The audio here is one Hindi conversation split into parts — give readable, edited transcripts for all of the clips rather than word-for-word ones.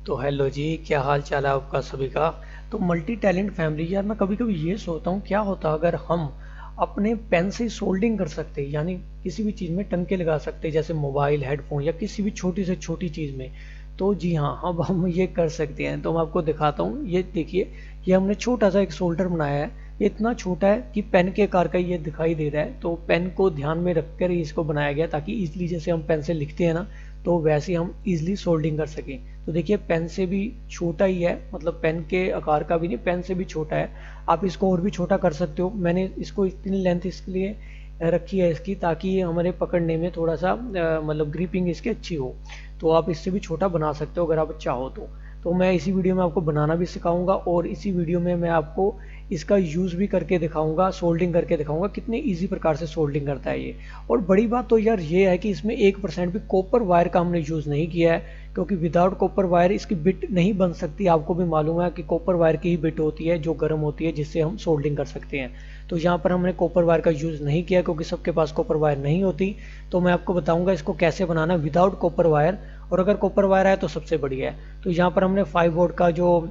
तो हेलो जी, क्या हाल चाल है आपका सभी का। तो मल्टी टैलेंट फैमिली यार, मैं कभी कभी ये सोचता हूँ क्या होता अगर हम अपने पेन से सोल्डिंग कर सकते, यानी किसी भी चीज़ में टंके लगा सकते, जैसे मोबाइल, हेडफोन या किसी भी छोटी से छोटी चीज़ में। तो जी हाँ, अब हम ये कर सकते हैं। तो मैं आपको दिखाता हूँ, ये देखिए, ये हमने छोटा सा एक सोल्डर बनाया है। ये इतना छोटा है कि पेन के आकार का ये दिखाई दे रहा है। तो पेन को ध्यान में रखकर ही इसको बनाया गया, ताकि इजली जैसे हम पेन से लिखते हैं ना, तो वैसे हम इजीली सोल्डिंग कर सकें। तो देखिए, पेन से भी छोटा ही है, मतलब पेन के आकार का भी नहीं, पेन से भी छोटा है। आप इसको और भी छोटा कर सकते हो। मैंने इसको इतनी लेंथ इसलिए रखी है इसकी, ताकि ये हमारे पकड़ने में थोड़ा सा मतलब ग्रिपिंग इसकी अच्छी हो। तो आप इससे भी छोटा बना सकते हो अगर आप चाहो तो मैं इसी वीडियो में आपको बनाना भी सिखाऊंगा, और इसी वीडियो में मैं आपको इसका यूज़ भी करके दिखाऊंगा, सोल्डिंग करके दिखाऊंगा कितने इजी प्रकार से सोल्डिंग करता है ये। और बड़ी बात तो यार ये है कि इसमें 1% भी कॉपर वायर का हमने यूज़ नहीं किया है, क्योंकि विदाउट कॉपर वायर इसकी बिट नहीं बन सकती। आपको भी मालूम है कि कॉपर वायर की ही बिट होती है जो गर्म होती है, जिससे हम सोल्डिंग कर सकते हैं। तो यहाँ पर हमने कॉपर वायर का यूज़ नहीं किया, क्योंकि सबके पास कॉपर वायर नहीं होती। तो मैं आपको बताऊंगा इसको कैसे बनाना विदाउट कॉपर वायर, और अगर कॉपर वायर है तो सबसे बढ़िया है। तो यहाँ पर हमने 5 वोल्ट का जो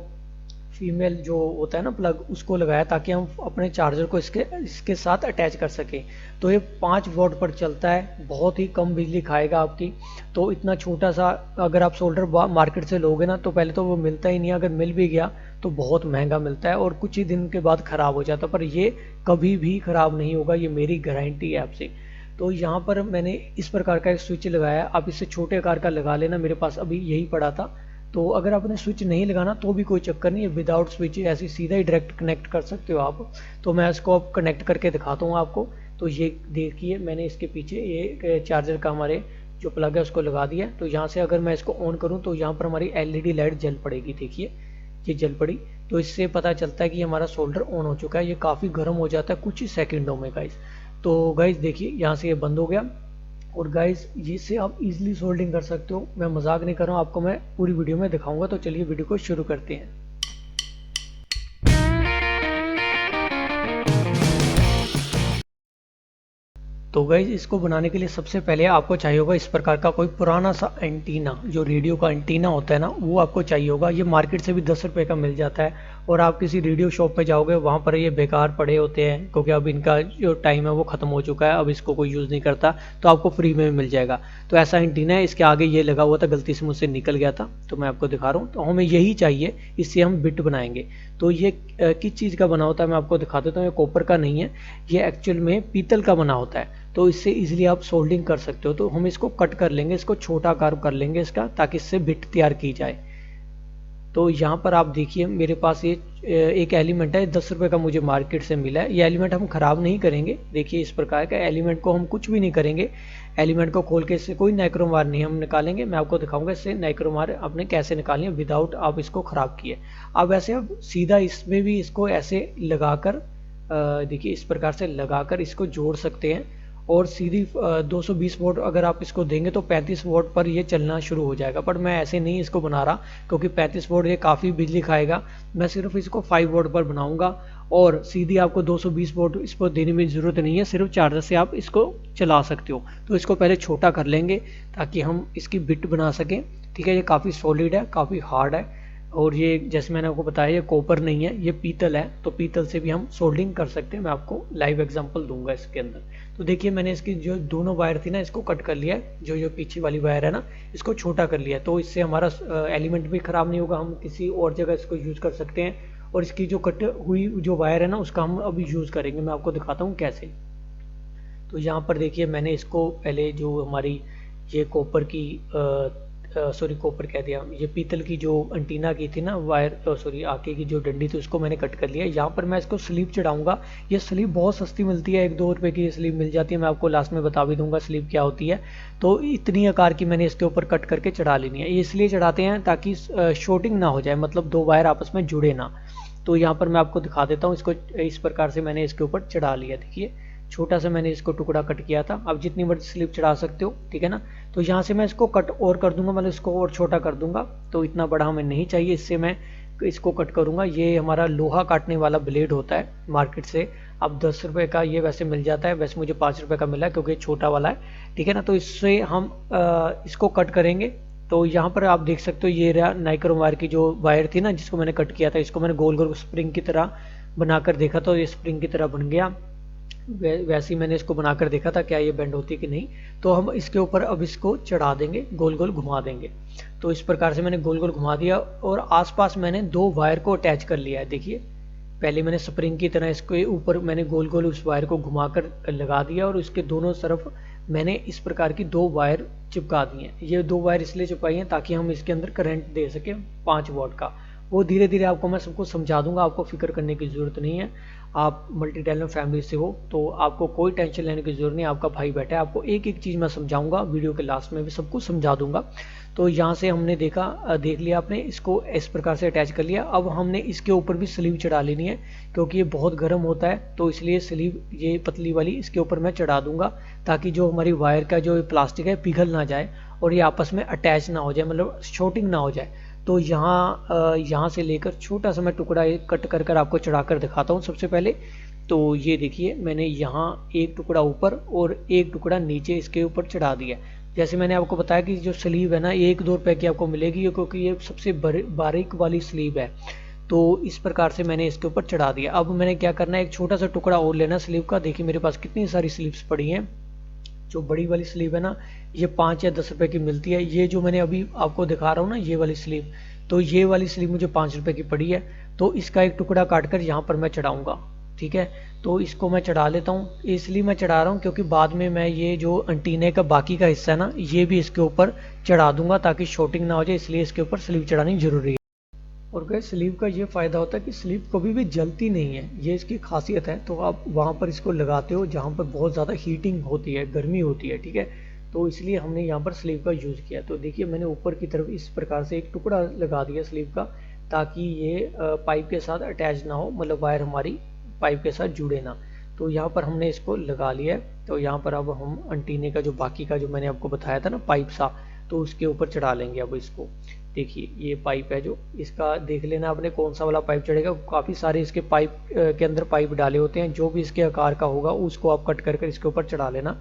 फीमेल जो होता है ना प्लग, उसको लगाया, ताकि हम अपने चार्जर को इसके इसके साथ अटैच कर सकें। तो ये 5 वोल्ट पर चलता है, बहुत ही कम बिजली खाएगा आपकी। तो इतना छोटा सा अगर आप सोल्डर मार्केट से लोगे ना, तो पहले तो वो मिलता ही नहीं, अगर मिल भी गया तो बहुत महंगा मिलता है, और कुछ ही दिन के बाद ख़राब हो जाता है। पर ये कभी भी ख़राब नहीं होगा, ये मेरी गारंटी है आपसे। तो यहाँ पर मैंने इस प्रकार का एक स्विच लगाया। आप इससे छोटे आकार का लगा लेना, मेरे पास अभी यही पड़ा था। तो अगर आपने स्विच नहीं लगाना तो भी कोई चक्कर नहीं है, विदाउट स्विच ऐसे सीधा ही डायरेक्ट कनेक्ट कर सकते हो आप। तो मैं इसको अब कनेक्ट करके दिखाता हूँ आपको। तो ये देखिए, मैंने इसके पीछे ये चार्जर का हमारे जो प्लग है उसको लगा दिया। तो यहाँ से अगर मैं इसको ऑन करूँ तो यहाँ पर हमारी एलईडी लाइट जल पड़ेगी। देखिए, ये जल पड़ी। तो इससे पता चलता है कि हमारा सोल्डर ऑन हो चुका है। ये काफ़ी गर्म हो जाता है कुछ ही सेकंडों में गाइस। तो गाइस देखिए, यहाँ से ये बंद हो गया। और गाइस, इससे आप इजीली सोल्डिंग कर सकते हो, मैं मजाक नहीं कर रहा हूँ, आपको मैं पूरी वीडियो में दिखाऊंगा। तो चलिए वीडियो को शुरू करते हैं। तो गाइज, इसको बनाने के लिए सबसे पहले आपको चाहिए होगा इस प्रकार का कोई पुराना सा एंटीना, जो रेडियो का एंटीना होता है ना, वो आपको चाहिए होगा। ये मार्केट से भी 10 रुपये का मिल जाता है। और आप किसी रेडियो शॉप पे जाओगे, वहाँ पर ये बेकार पड़े होते हैं, क्योंकि अब इनका जो टाइम है वो ख़त्म हो चुका है, अब इसको कोई यूज़ नहीं करता। तो आपको फ्री में मिल जाएगा। तो ऐसा एंटीना है, इसके आगे ये लगा हुआ था, गलती से मुझसे निकल गया था, तो मैं आपको दिखा रहा हूँ। तो हमें यही चाहिए, इससे हम बिट बनाएंगे। तो ये किस चीज़ का बना होता है मैं आपको दिखा देता हूँ। ये कॉपर का नहीं है, ये एक्चुअल में पीतल का बना होता है। तो इससे इजीली आप सोल्डिंग कर सकते हो। तो हम इसको कट कर लेंगे, इसको छोटा आकार कर लेंगे इसका, ताकि इससे बिट तैयार की जाए। तो यहाँ पर आप देखिए, मेरे पास ये एक एलिमेंट है, 10 रुपये का मुझे मार्केट से मिला है। ये एलिमेंट हम ख़राब नहीं करेंगे। देखिए, इस प्रकार का एलिमेंट को हम कुछ भी नहीं करेंगे। एलिमेंट को खोल के इससे कोई नाइक्रोमार नहीं हम निकालेंगे। मैं आपको दिखाऊंगा इससे नाइक्रोमार आपने कैसे निकालनी है विदाउट आप इसको ख़राब किए। अब ऐसे आप सीधा इसमें भी इसको ऐसे लगाकर, देखिए इस प्रकार से लगाकर इसको जोड़ सकते हैं। और सीधी 220 वोल्ट अगर आप इसको देंगे तो 35 वोल्ट पर ये चलना शुरू हो जाएगा। पर मैं ऐसे नहीं इसको बना रहा, क्योंकि 35 वोल्ट ये काफ़ी बिजली खाएगा। मैं सिर्फ इसको 5 वोल्ट पर बनाऊंगा, और सीधी आपको 220 वोल्ट इस पर देने में ज़रूरत नहीं है, सिर्फ चार्जर से आप इसको चला सकते हो। तो इसको पहले छोटा कर लेंगे, ताकि हम इसकी बिट बना सकें। ठीक है, ये काफ़ी सॉलिड है, काफ़ी हार्ड है। और ये जैसे मैंने आपको बताया, ये कॉपर नहीं है, ये पीतल है। तो पीतल से भी हम सोल्डिंग कर सकते हैं। मैं आपको लाइव एग्जांपल दूंगा इसके अंदर। तो देखिए, मैंने इसकी जो दोनों वायर थी ना, इसको कट कर लिया है। जो पीछे वाली वायर है ना, इसको छोटा कर लिया है। तो इससे हमारा एलिमेंट भी ख़राब नहीं होगा, हम किसी और जगह इसको यूज़ कर सकते हैं। और इसकी जो कट हुई जो वायर है ना, उसका हम अभी यूज़ करेंगे। मैं आपको दिखाता हूँ कैसे। तो यहाँ पर देखिए, मैंने इसको पहले जो हमारी ये कॉपर की सॉरी कॉपर कह दिया, ये पीतल की जो एंटीना की थी ना वायर, सॉरी आगे की जो डंडी थी, उसको मैंने कट कर लिया। यहाँ पर मैं इसको स्लीव चढ़ाऊंगा। ये स्लीव बहुत सस्ती मिलती है, 1-2 रुपये की स्लीव मिल जाती है। मैं आपको लास्ट में बता भी दूंगा स्लीव क्या होती है। तो इतनी आकार की मैंने इसके ऊपर कट करके चढ़ा लेनी है। ये इसलिए चढ़ाते हैं ताकि शॉर्टिंग ना हो जाए, मतलब दो वायर आपस में जुड़े ना। तो यहाँ पर मैं आपको दिखा देता हूँ। इसको इस प्रकार से मैंने इसके ऊपर चढ़ा लिया। देखिए, छोटा सा मैंने इसको टुकड़ा कट किया था। अब जितनी बड़ी स्लिप चढ़ा सकते हो, ठीक है ना। तो यहाँ से मैं इसको कट और कर दूंगा, मतलब इसको और छोटा कर दूंगा। तो इतना बड़ा हमें नहीं चाहिए, इससे मैं इसको कट करूंगा। ये हमारा लोहा काटने वाला ब्लेड होता है मार्केट से। अब 10 रुपये का ये वैसे मिल जाता है, वैसे मुझे 5 रुपये का मिला है, क्योंकि छोटा वाला है। ठीक है ना। तो इससे हम इसको कट करेंगे। तो यहाँ पर आप देख सकते हो ये रहा नाइक्रोम वायर की जो वायर थी ना जिसको मैंने कट किया था, इसको मैंने गोल गोल स्प्रिंग की तरह बनाकर देखा तो ये स्प्रिंग की तरह बन गया। वैसे ही मैंने इसको बनाकर देखा था क्या ये बेंड होती कि नहीं। तो हम इसके ऊपर अब इसको चढ़ा देंगे, गोल गोल घुमा देंगे। तो इस प्रकार से मैंने गोल गोल घुमा दिया और आसपास मैंने 2 वायर को अटैच कर लिया है। देखिए पहले मैंने स्प्रिंग की तरह इसके ऊपर मैंने गोल गोल उस वायर को घुमाकर लगा दिया और उसके दोनों तरफ मैंने इस प्रकार की 2 वायर चिपका दी हैं। ये 2 वायर इसलिए चिपकाई हैं ताकि हम इसके अंदर करंट दे सकें 5 वॉट का। वो धीरे धीरे आपको मैं सबको समझा दूंगा, आपको फिक्र करने की ज़रूरत नहीं है। आप मल्टी टैलेंट फैमिली से हो तो आपको कोई टेंशन लेने की ज़रूरत नहीं, आपका भाई बैठा है, आपको एक एक चीज़ मैं समझाऊंगा, वीडियो के लास्ट में भी सब कुछ समझा दूंगा। तो यहाँ से हमने देख लिया, आपने इसको इस प्रकार से अटैच कर लिया। अब हमने इसके ऊपर भी स्लीव चढ़ा लेनी है क्योंकि ये बहुत गर्म होता है, तो इसलिए स्लीव ये पतली वाली इसके ऊपर मैं चढ़ा दूंगा ताकि जो हमारी वायर का जो प्लास्टिक है पिघल ना जाए और ये आपस में अटैच ना हो जाए, मतलब शॉर्टिंग ना हो जाए। तो यहाँ से लेकर छोटा सा मैं टुकड़ा कट कर कर आपको चढ़ा कर दिखाता हूँ सबसे पहले। तो ये देखिए मैंने यहाँ एक टुकड़ा ऊपर और एक टुकड़ा नीचे इसके ऊपर चढ़ा दिया। जैसे मैंने आपको बताया कि जो स्लीव है ना ये 1-2 रुपए की आपको मिलेगी क्योंकि ये सबसे बारीक वाली स्लीव है। तो इस प्रकार से मैंने इसके ऊपर चढ़ा दिया। अब मैंने क्या करना है, एक छोटा सा टुकड़ा और लेना स्लीव का। देखिए मेरे पास कितनी सारी स्लीव्स पड़ी हैं। जो बड़ी वाली स्लीव है ना ये 5 या 10 रुपए की मिलती है। ये जो मैंने अभी आपको दिखा रहा हूँ ना ये वाली स्लीव, तो ये वाली स्लीव मुझे 5 रुपए की पड़ी है। तो इसका एक टुकड़ा काट कर यहाँ पर मैं चढ़ाऊंगा, ठीक है। तो इसको मैं चढ़ा लेता हूँ, इसलिए मैं चढ़ा रहा हूँ क्योंकि बाद में मैं ये जो एंटीने का बाकी का हिस्सा है ना ये भी इसके ऊपर चढ़ा दूंगा ताकि शॉर्टिंग ना हो जाए, इसलिए इसके ऊपर स्लीव चढ़ानी जरूरी है। और गैस स्लीव का ये फ़ायदा होता है कि स्लीव कभी भी जलती नहीं है, ये इसकी खासियत है। तो आप वहाँ पर इसको लगाते हो जहाँ पर बहुत ज़्यादा हीटिंग होती है, गर्मी होती है, ठीक है। तो इसलिए हमने यहाँ पर स्लीव का यूज़ किया। तो देखिए मैंने ऊपर की तरफ इस प्रकार से एक टुकड़ा लगा दिया स्लीव का ताकि ये पाइप के साथ अटैच ना हो, मतलब वायर हमारी पाइप के साथ जुड़े ना। तो यहाँ पर हमने इसको लगा लिया है। तो यहाँ पर अब हम एंटीने का जो बाकी का जो मैंने आपको बताया था ना पाइप सा, तो उसके ऊपर चढ़ा लेंगे अब इसको। देखिए ये पाइप है जो इसका, देख लेना आपने कौन सा वाला पाइप चढ़ेगा। काफ़ी सारे इसके पाइप के अंदर पाइप डाले होते हैं, जो भी इसके आकार का होगा उसको आप कट कर इसके ऊपर चढ़ा लेना।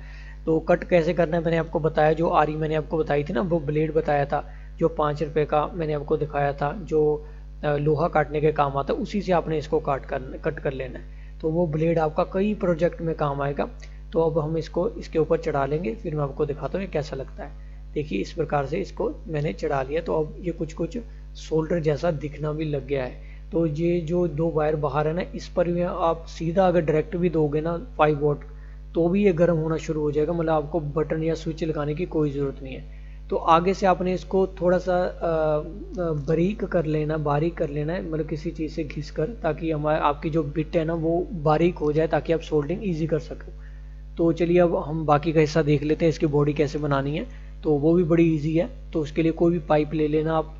तो कट कैसे करना है मैंने आपको बताया, जो आरी मैंने आपको बताई थी ना वो ब्लेड बताया था, जो 5 रुपए का मैंने आपको दिखाया था, जो लोहा काटने के काम आता है, उसी से आपने इसको कट कर लेना है। तो वो ब्लेड आपका कई प्रोजेक्ट में काम आएगा। तो अब हम इसको इसके ऊपर चढ़ा लेंगे, फिर मैं आपको दिखाता हूँ ये कैसा लगता है। देखिए इस प्रकार से इसको मैंने चढ़ा लिया। तो अब ये कुछ कुछ सोल्डर जैसा दिखना भी लग गया है। तो ये जो 2 वायर बाहर है ना इस पर भी आप सीधा अगर डायरेक्ट भी दोगे ना 5 वोल्ट तो भी ये गर्म होना शुरू हो जाएगा, मतलब आपको बटन या स्विच लगाने की कोई ज़रूरत नहीं है। तो आगे से आपने इसको थोड़ा सा बारीक कर लेना है, मतलब किसी चीज़ से घिस कर, ताकि हमारे आपकी जो बिट है ना वो बारीक हो जाए ताकि आप सोल्डरिंग ईजी कर सको। तो चलिए अब हम बाकी का हिस्सा देख लेते हैं, इसकी बॉडी कैसे बनानी है। तो वो भी बड़ी इजी है। तो उसके लिए कोई भी पाइप ले लेना आप।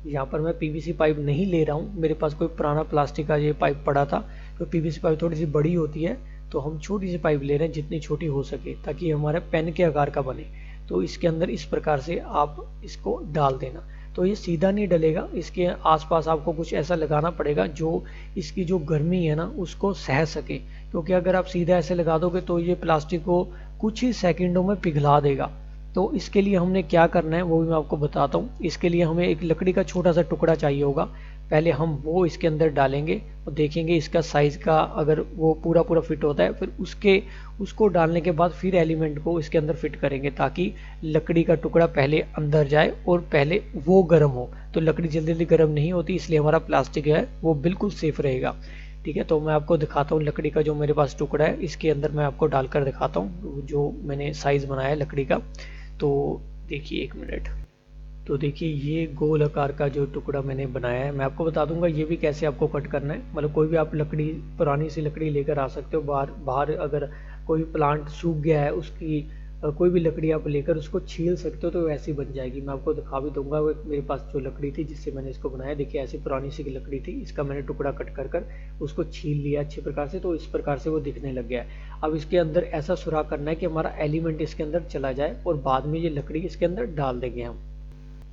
यहाँ पर मैं पीवीसी पाइप नहीं ले रहा हूँ, मेरे पास कोई पुराना प्लास्टिक का ये पाइप पड़ा था। तो पीवीसी पाइप थोड़ी सी बड़ी होती है, तो हम छोटी सी पाइप ले रहे हैं जितनी छोटी हो सके ताकि हमारे पेन के आकार का बने। तो इसके अंदर इस प्रकार से आप इसको डाल देना। तो ये सीधा नहीं डलेगा, इसके आसपास आपको कुछ ऐसा लगाना पड़ेगा जो इसकी जो गर्मी है ना उसको सह सके, क्योंकि अगर आप सीधा ऐसे लगा दोगे तो ये प्लास्टिक को कुछ ही सेकंडों में पिघला देगा। तो इसके लिए हमने क्या करना है वो भी मैं आपको बताता हूँ। इसके लिए हमें एक लकड़ी का छोटा सा टुकड़ा चाहिए होगा। पहले हम वो इसके अंदर डालेंगे और देखेंगे इसका साइज़ का अगर वो पूरा फिट होता है, फिर उसको डालने के बाद फिर एलिमेंट को इसके अंदर फिट करेंगे ताकि लकड़ी का टुकड़ा पहले अंदर जाए और पहले वो गर्म हो। तो लकड़ी जल्दी जल्दी गर्म नहीं होती, इसलिए हमारा प्लास्टिक है वो बिल्कुल सेफ रहेगा, ठीक है। तो मैं आपको दिखाता हूँ लकड़ी का जो मेरे पास टुकड़ा है, इसके अंदर मैं आपको डालकर दिखाता हूँ जो मैंने साइज़ बनाया है लकड़ी का। तो देखिए 1 मिनट। तो देखिए ये गोल आकार का जो टुकड़ा मैंने बनाया है, मैं आपको बता दूंगा ये भी कैसे आपको कट करना है। मतलब कोई भी आप लकड़ी, पुरानी सी लकड़ी लेकर आ सकते हो। बाहर अगर कोई प्लांट सूख गया है उसकी कोई भी लकड़ी आप लेकर उसको छील सकते हो, तो वैसी बन जाएगी। मैं आपको दिखा भी दूंगा। वो मेरे पास जो लकड़ी थी जिससे मैंने इसको बनाया, देखिए ऐसी पुरानी सी लकड़ी थी, इसका मैंने टुकड़ा कट कर उसको छील लिया अच्छी प्रकार से। तो इस प्रकार से वो दिखने लग गया है। अब इसके अंदर ऐसा सुराख करना है कि हमारा एलिमेंट इसके अंदर चला जाए और बाद में ये लकड़ी इसके अंदर डाल देंगे हम।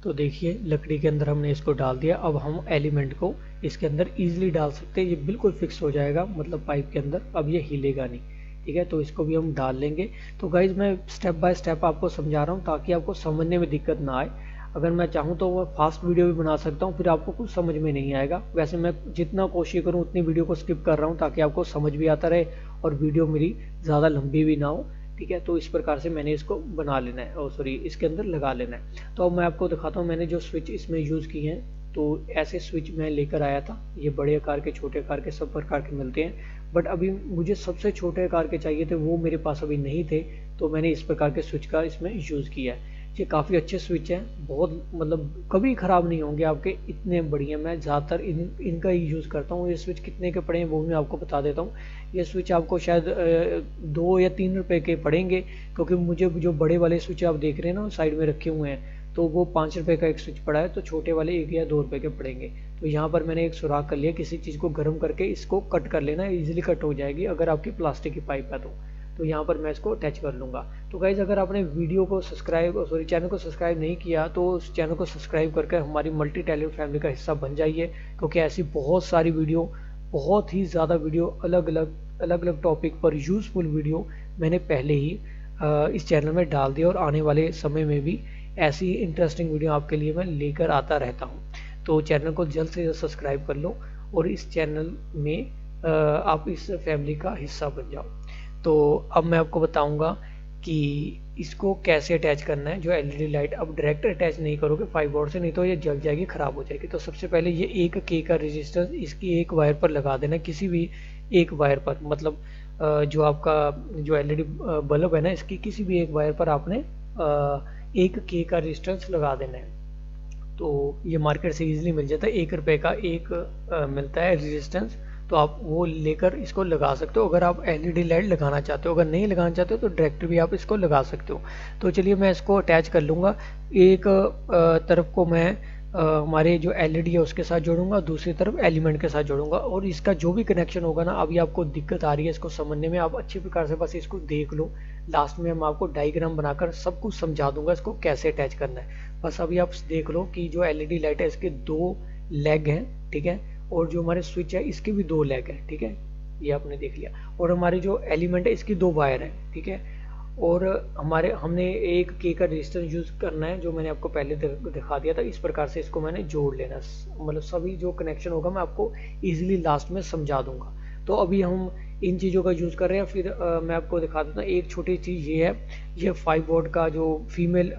तो देखिए लकड़ी के अंदर हमने इसको डाल दिया। अब हम एलिमेंट को इसके अंदर इजीली डाल सकते हैं, ये बिल्कुल फिक्स हो जाएगा, मतलब पाइप के अंदर अब ये हिलेगा नहीं, ठीक है। तो इसको भी हम डाल लेंगे। तो गाइज मैं स्टेप बाय स्टेप आपको समझा रहा हूँ ताकि आपको समझने में दिक्कत ना आए। अगर मैं चाहूँ तो मैं फास्ट वीडियो भी बना सकता हूँ, फिर आपको कुछ समझ में नहीं आएगा। वैसे मैं जितना कोशिश करूँ उतनी वीडियो को स्किप कर रहा हूँ ताकि आपको समझ भी आता रहे और वीडियो मेरी ज़्यादा लंबी भी ना हो, ठीक है। तो इस प्रकार से मैंने इसको बना लेना है, और सॉरी इसके अंदर लगा लेना है। तो अब मैं आपको दिखाता हूँ मैंने जो स्विच इसमें यूज़ किए हैं। तो ऐसे स्विच मैं लेकर आया था, ये बड़े आकार के, छोटे आकार के, सब प्रकार के मिलते हैं, बट अभी मुझे सबसे छोटे आकार के चाहिए थे, वो मेरे पास अभी नहीं थे, तो मैंने इस प्रकार के स्विच का इसमें यूज़ किया है। ये काफ़ी अच्छे स्विच हैं, बहुत मतलब कभी ख़राब नहीं होंगे आपके, इतने बढ़िया। मैं ज़्यादातर इनका ही यूज़ करता हूँ। ये स्विच कितने के पड़े हैं वो भी मैं आपको बता देता हूँ। ये स्विच आपको शायद 2 या 3 रुपए के पड़ेंगे, क्योंकि मुझे जो बड़े वाले स्विच आप देख रहे हैं ना साइड में रखे हुए हैं, तो वो 5 रुपए का एक स्विच पड़ा है, तो छोटे वाले 1 या 2 रुपए के पड़ेंगे। तो यहाँ पर मैंने एक सुराख कर लिया, किसी चीज़ को गर्म करके इसको कट कर लेना, इजीली कट हो जाएगी अगर आपकी प्लास्टिक की पाइप है तो यहाँ पर मैं इसको अटैच कर लूँगा। तो गाइज़ अगर आपने वीडियो को चैनल को सब्सक्राइब नहीं किया तो उस चैनल को सब्सक्राइब करके हमारी मल्टी टैलेंट फैमिली का हिस्सा बन जाइए, क्योंकि ऐसी बहुत सारी वीडियो, बहुत ही ज़्यादा वीडियो, अलग अलग टॉपिक पर यूज़फुल वीडियो मैंने पहले ही इस चैनल में डाल दिया, और आने वाले समय में भी ऐसी इंटरेस्टिंग वीडियो आपके लिए मैं लेकर आता रहता हूँ। तो चैनल को जल्द से जल्द सब्सक्राइब कर लो और इस चैनल में आप इस फैमिली का हिस्सा बन जाओ। तो अब मैं आपको बताऊंगा कि इसको कैसे अटैच करना है। जो एलईडी लाइट अब डायरेक्ट अटैच नहीं करोगे 5 वोल्ट से, नहीं तो ये जल जाएगी, ख़राब हो जाएगी। तो सबसे पहले ये 1 के का रेजिस्टेंस इसकी एक वायर पर लगा देना, किसी भी एक वायर पर, मतलब जो आपका जो एलईडी बल्ब है ना, इसकी किसी भी एक वायर पर आपने 1 के का रेजिस्टेंस लगा देना है। तो ये मार्केट से इजीली मिल जाता है, 1 रुपए का एक मिलता है रेजिस्टेंस, तो आप वो लेकर इसको लगा सकते हो अगर आप एलईडी लाइट लगाना चाहते हो। अगर नहीं लगाना चाहते हो तो डायरेक्ट भी आप इसको लगा सकते हो। तो चलिए मैं इसको अटैच कर लूँगा। एक तरफ को मैं हमारे जो एलईडी है उसके साथ जोड़ूंगा, दूसरी तरफ एलिमेंट के साथ जोड़ूंगा, और इसका जो भी कनेक्शन होगा ना, अभी आपको दिक्कत आ रही है इसको समझने में, आप अच्छी प्रकार से बस इसको देख लो। लास्ट में मैं आपको डायग्राम बनाकर सब कुछ समझा दूंगा इसको कैसे अटैच करना है। बस अभी आप देख लो कि जो एलईडी लाइट है इसके 2 लेग हैं, ठीक है, और जो हमारे स्विच है इसके भी 2 लेग हैं, ठीक है, ये आपने देख लिया। और हमारी जो एलिमेंट है इसकी 2 वायर है, ठीक है, और हमने 1 के का रेजिस्टेंस यूज करना है, जो मैंने आपको पहले दिखा दिया था। इस प्रकार से इसको मैंने जोड़ लेना, मतलब सभी जो कनेक्शन होगा मैं आपको इजीली लास्ट में समझा दूंगा। तो अभी हम इन चीज़ों का यूज़ कर रहे हैं। फिर मैं आपको दिखा देता हूँ एक छोटी चीज़, ये है, ये 5 वोल्ट का जो female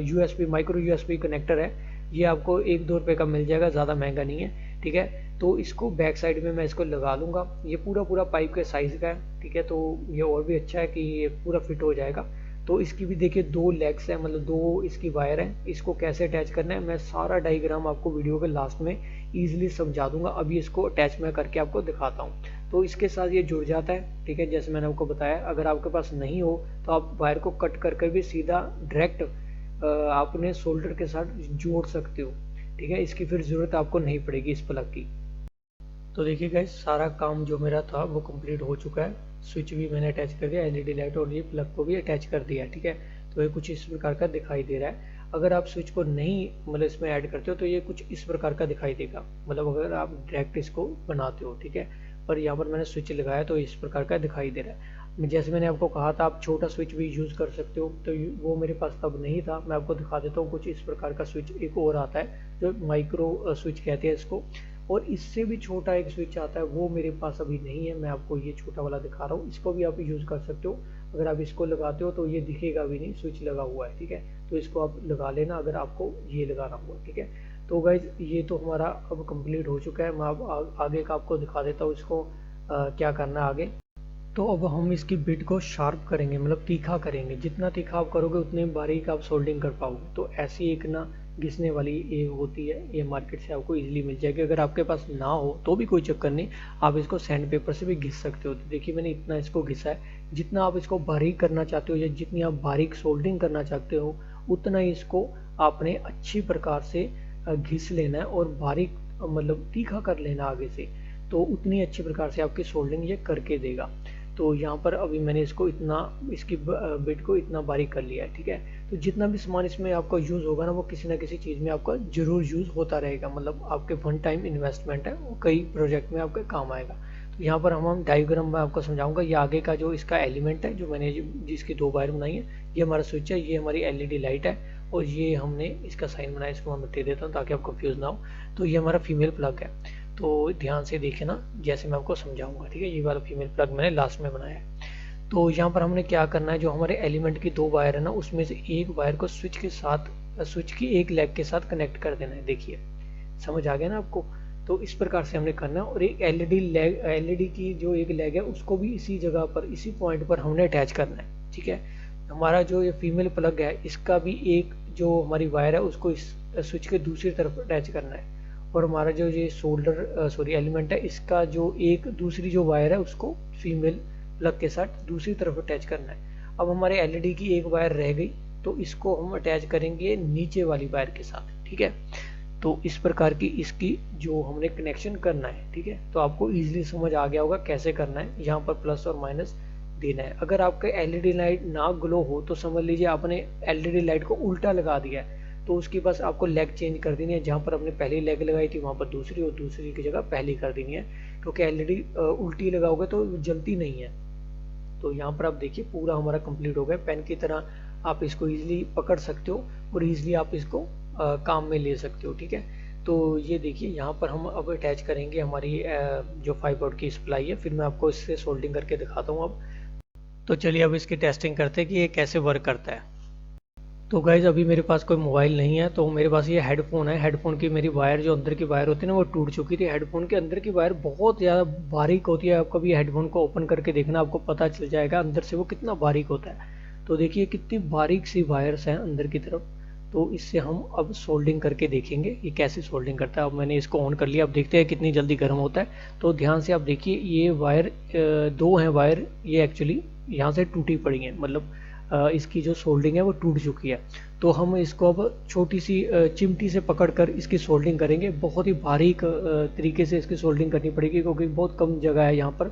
USB micro USB connector है, ये आपको 1-2 रुपये का मिल जाएगा, ज़्यादा महंगा नहीं है, ठीक है। तो इसको बैक साइड में मैं इसको लगा लूँगा। ये पूरा पाइप के साइज़ का है, ठीक है, तो ये और भी अच्छा है कि ये पूरा फिट हो जाएगा। तो इसकी भी देखिए 2 लेग्स है, मतलब 2 इसकी वायर है। इसको कैसे अटैच करना है मैं सारा डायग्राम आपको वीडियो के लास्ट में ईजिली समझा दूंगा। अभी इसको अटैच मैं करके आपको दिखाता हूँ। तो इसके साथ ये जुड़ जाता है, ठीक है, जैसे मैंने आपको बताया। अगर आपके पास नहीं हो तो आप वायर को कट करके भी सीधा डायरेक्ट आपने सोल्डर के साथ जोड़ सकते हो, ठीक है। इसकी फिर ज़रूरत आपको नहीं पड़ेगी इस प्लग की। तो देखिए गाइस, सारा काम जो मेरा था वो कंप्लीट हो चुका है। स्विच भी मैंने अटैच कर दिया, एलईडी लाइट और ये प्लग को भी अटैच कर दिया, ठीक है। तो ये कुछ इस प्रकार का दिखाई दे रहा है। अगर आप स्विच को नहीं मतलब इसमें ऐड करते हो तो ये कुछ इस प्रकार का दिखाई देगा, मतलब अगर आप डायरेक्ट इसको बनाते हो, ठीक है। पर यहाँ पर मैंने स्विच लगाया तो इस प्रकार का दिखाई दे रहा है। जैसे मैंने आपको कहा था आप छोटा स्विच भी यूज़ कर सकते हो, तो वो मेरे पास तब नहीं था। मैं आपको दिखा देता हूँ, कुछ इस प्रकार का स्विच एक और आता है जो माइक्रो स्विच कहते हैं इसको, और इससे भी छोटा एक स्विच आता है, वो मेरे पास अभी नहीं है। मैं आपको ये छोटा वाला दिखा रहा हूँ, इसको भी आप यूज़ कर सकते हो। अगर आप इसको लगाते हो तो ये दिखेगा भी नहीं, स्विच लगा हुआ है, ठीक है। तो इसको आप लगा लेना अगर आपको ये लगाना हुआ, ठीक है। तो गाइज ये तो हमारा अब कंप्लीट हो चुका है। मैं अब आगे का आपको दिखा देता हूँ इसको क्या करना है आगे। तो अब हम इसकी बिट को शार्प करेंगे, मतलब तीखा करेंगे। जितना तीखा आप करोगे उतने बारीक आप सोल्डिंग कर पाओगे। तो ऐसी एक ना घिसने वाली ये होती है, ये मार्केट से आपको इजीली मिल जाएगी। अगर आपके पास ना हो तो भी कोई चक्कर नहीं, आप इसको सैंड पेपर से भी घिस सकते हो। तो देखिए मैंने इतना इसको घिसा है। जितना आप इसको बारीक करना चाहते हो या जितनी आप बारीक सोल्डिंग करना चाहते हो उतना ही इसको आपने अच्छी प्रकार से घिस लेना है और बारीक मतलब तीखा कर लेना आगे से, तो उतनी अच्छी प्रकार से आपकी सोल्डिंग ये करके देगा। तो यहाँ पर अभी मैंने इसको इतना, इसकी बिट को इतना बारीक कर लिया है, ठीक है। तो जितना भी सामान इसमें आपका यूज़ होगा ना, वो किसी ना किसी चीज़ में आपका जरूर यूज़ होता रहेगा, मतलब आपके वन टाइम इन्वेस्टमेंट है, वो कई प्रोजेक्ट में आपके काम आएगा। तो यहाँ पर हम डायग्राम में आपको समझाऊंगा। ये आगे का जो इसका एलिमेंट है, जो मैंने जिसकी 2 वायर बनाई है, ये हमारा स्विच है, ये हमारी एलईडी लाइट है, और ये हमने इसका साइन बनाया, इसको मैं दे देता हूँ ताकि आप कंफ्यूज ना हो। तो ये हमारा फीमेल प्लग है, तो ध्यान से देखिए ना जैसे मैं आपको समझाऊंगा, ठीक है। ये वाला फीमेल प्लग मैंने लास्ट में बनाया है। तो यहाँ पर हमने क्या करना है, जो हमारे एलिमेंट की 2 वायर है ना, उसमें से एक वायर को स्विच के साथ, स्विच की एक लेग के साथ कनेक्ट कर देना है। देखिए समझ आ गया ना आपको। तो इस प्रकार से हमने करना है। और एक एलईडी की जो एक लेग है उसको भी इसी जगह पर, इसी पॉइंट पर हमने अटैच करना है, ठीक है। हमारा जो ये फीमेल प्लग है इसका भी एक जो हमारी वायर है उसको इस स्विच के दूसरी तरफ अटैच करना है। और हमारा जो ये एलिमेंट है इसका जो एक दूसरी जो वायर है उसको फीमेल प्लग के साथ दूसरी तरफ अटैच करना है। अब हमारे एलईडी की एक वायर रह गई, तो इसको हम अटैच करेंगे नीचे वाली वायर के साथ, ठीक है। तो इस प्रकार की इसकी जो हमने कनेक्शन करना है, ठीक है। तो आपको इजीली समझ आ गया होगा कैसे करना है। यहाँ पर प्लस और माइनस देना है। अगर आपका एलईडी लाइट ना ग्लो हो तो समझ लीजिए आपने एलईडी लाइट को उल्टा लगा दिया है, तो उसकी बस आपको लेग चेंज कर देनी है। जहाँ पर आपने पहली लेग लगाई थी वहाँ पर दूसरी, और दूसरी की जगह पहली कर देनी है, क्योंकि एलईडी उल्टी लगाओगे तो जलती नहीं है। तो यहाँ पर आप देखिए पूरा हमारा कंप्लीट हो गया। पेन की तरह आप इसको इजीली पकड़ सकते हो और इजीली आप इसको काम में ले सकते हो, ठीक है। तो ये देखिए यहाँ पर हम अब अटैच करेंगे हमारी जो 5 वोल्ट की सप्लाई है, फिर मैं आपको इससे सोल्डिंग करके दिखाता हूँ अब। तो चलिए अब इसकी टेस्टिंग करते हैं कि ये कैसे वर्क करता है। तो गाइज अभी मेरे पास कोई मोबाइल नहीं है, तो मेरे पास ये हेडफोन है। हेडफोन की मेरी वायर जो अंदर की वायर होती है ना वो टूट चुकी थी। हेडफोन के अंदर की वायर बहुत ज़्यादा बारीक होती है। आप कभी हेडफोन को ओपन करके देखना, आपको पता चल जाएगा अंदर से वो कितना बारीक होता है। तो देखिए कितनी बारीक सी वायर्स हैं अंदर की तरफ। तो इससे हम अब सोल्डिंग करके देखेंगे ये कैसे सोल्डिंग करता है। अब मैंने इसको ऑन कर लिया, अब देखते हैं कितनी जल्दी गर्म होता है। तो ध्यान से आप देखिए ये वायर 2 हैं वायर, ये एक्चुअली यहाँ से टूटी पड़ी हैं, मतलब इसकी जो सोल्डिंग है वो टूट चुकी है। तो हम इसको अब छोटी सी चिमटी से पकड़कर इसकी सोल्डिंग करेंगे। बहुत ही बारीक तरीके से इसकी सोल्डिंग करनी पड़ेगी, क्योंकि बहुत कम जगह है यहाँ पर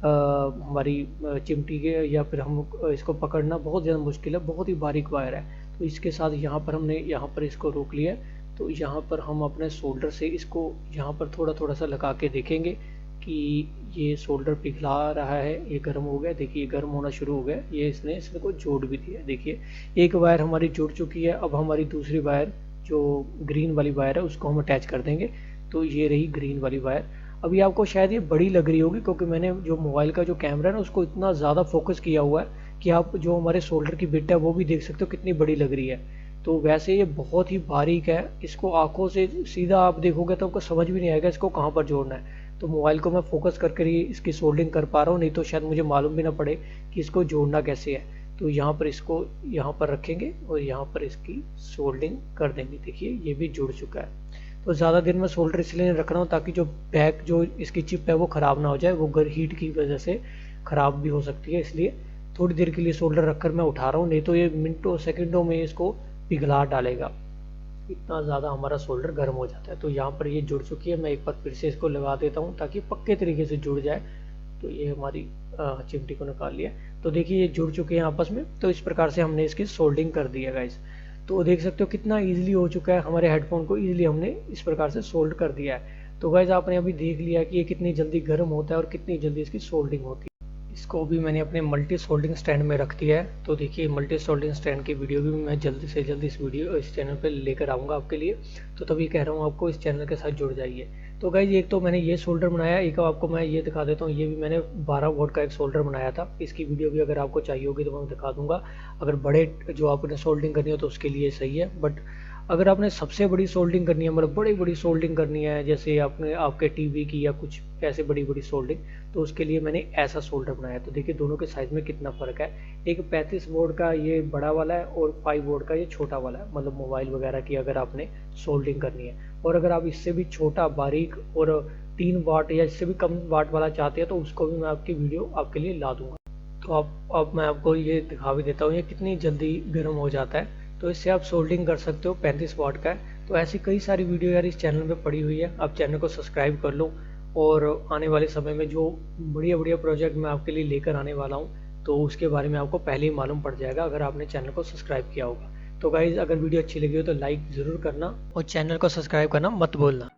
हमारी चिमटी के, या फिर हम इसको पकड़ना बहुत ज़्यादा मुश्किल है, बहुत ही बारीक वायर है। तो इसके साथ यहाँ पर हमने यहाँ पर इसको रोक लिया। तो यहाँ पर हम अपने सोल्डर से इसको यहाँ पर थोड़ा थोड़ा सा लगा के देखेंगे कि ये सोल्डर पिघला रहा है, ये गर्म हो गया। देखिए गर्म होना शुरू हो गया, ये इसने को जोड़ भी दिया। देखिए एक वायर हमारी जुड़ चुकी है। अब हमारी दूसरी वायर जो ग्रीन वाली वायर है उसको हम अटैच कर देंगे। तो ये रही ग्रीन वाली वायर। अभी आपको शायद ये बड़ी लग रही होगी, क्योंकि मैंने जो मोबाइल का जो कैमरा है ना उसको इतना ज़्यादा फोकस किया हुआ है कि आप जो हमारे सोल्डर की बिट है वो भी देख सकते हो कितनी बड़ी लग रही है। तो वैसे ये बहुत ही बारीक है, इसको आंखों से सीधा आप देखोगे तो आपको समझ भी नहीं आएगा इसको कहाँ पर जोड़ना है। तो मोबाइल को मैं फोकस करके ही इसकी सोल्डिंग कर पा रहा हूँ, नहीं तो शायद मुझे मालूम भी ना पड़े कि इसको जोड़ना कैसे है। तो यहाँ पर इसको यहाँ पर रखेंगे और यहाँ पर इसकी सोल्डिंग कर देंगे। देखिए ये भी जुड़ चुका है। तो ज़्यादा देर में सोल्डर इसलिए रख रहा हूँ ताकि जो बैक जो इसकी चिप है वो ख़राब ना हो जाए, वो हीट की वजह से ख़राब भी हो सकती है। इसलिए थोड़ी देर के लिए सोल्डर रखकर मैं उठा रहा हूँ, नहीं तो ये मिनटों सेकंडों में इसको पिघला डालेगा, इतना ज़्यादा हमारा सोल्डर गर्म हो जाता है। तो यहाँ पर ये जुड़ चुकी है। मैं एक बार फिर से इसको लगा देता हूँ ताकि पक्के तरीके से जुड़ जाए। तो ये हमारी चिमटी को निकाल लिया। तो देखिए ये जुड़ चुके हैं आपस में। तो इस प्रकार से हमने इसकी सोल्डिंग कर दी है गाइस। तो देख सकते हो कितना ईजिली हो चुका है, हमारे हेडफोन को ईजिली हमने इस प्रकार से सोल्ड कर दिया है। तो गाइस आपने अभी देख लिया कि ये कितनी जल्दी गर्म होता है और कितनी जल्दी इसकी सोल्डिंग होती है। इसको भी मैंने अपने मल्टी सोल्डिंग स्टैंड में रख दिया है। तो देखिए मल्टी सोल्डिंग स्टैंड की वीडियो भी मैं जल्दी से जल्दी इस चैनल पे लेकर आऊँगा आपके लिए। तो तभी कह रहा हूँ आपको इस चैनल के साथ जुड़ जाइए। तो गाइज एक तो मैंने ये सोल्डर बनाया, एक आपको मैं ये दिखा देता हूँ। ये भी मैंने 12 वोल्ट का एक सोल्डर बनाया था। इसकी वीडियो भी अगर आपको चाहिए होगी तो मैं दिखा दूंगा। अगर बड़े जो आपने सोल्डिंग करनी हो तो उसके लिए सही है, बट अगर आपने सबसे बड़ी सोल्डिंग करनी है, मतलब बड़ी बड़ी सोल्डिंग करनी है, जैसे आपने आपके टीवी की या कुछ ऐसे बड़ी बड़ी सोल्डिंग, तो उसके लिए मैंने ऐसा सोल्डर बनाया। तो देखिए दोनों के साइज में कितना फ़र्क है। एक 35 वोल्ट का ये बड़ा वाला है और 5 वोल्ट का ये छोटा वाला है, मतलब मोबाइल वगैरह की अगर आपने सोल्डिंग करनी है। और अगर आप इससे भी छोटा बारीक और 3 वाट या इससे भी कम वाट वाला चाहते हैं तो उसको भी मैं आपकी वीडियो आपके लिए ला दूंगा। तो अब मैं आपको ये दिखा भी देता हूँ ये कितनी जल्दी गर्म हो जाता है। तो इससे आप सोल्डिंग कर सकते हो, 35 वाट का है। तो ऐसी कई सारी वीडियो यार इस चैनल पे पड़ी हुई है, आप चैनल को सब्सक्राइब कर लो। और आने वाले समय में जो बढ़िया बढ़िया प्रोजेक्ट मैं आपके लिए लेकर आने वाला हूँ तो उसके बारे में आपको पहले ही मालूम पड़ जाएगा अगर आपने चैनल को सब्सक्राइब किया होगा। तो गाइज़ अगर वीडियो अच्छी लगी हो तो लाइक ज़रूर करना और चैनल को सब्सक्राइब करना मत भूलना।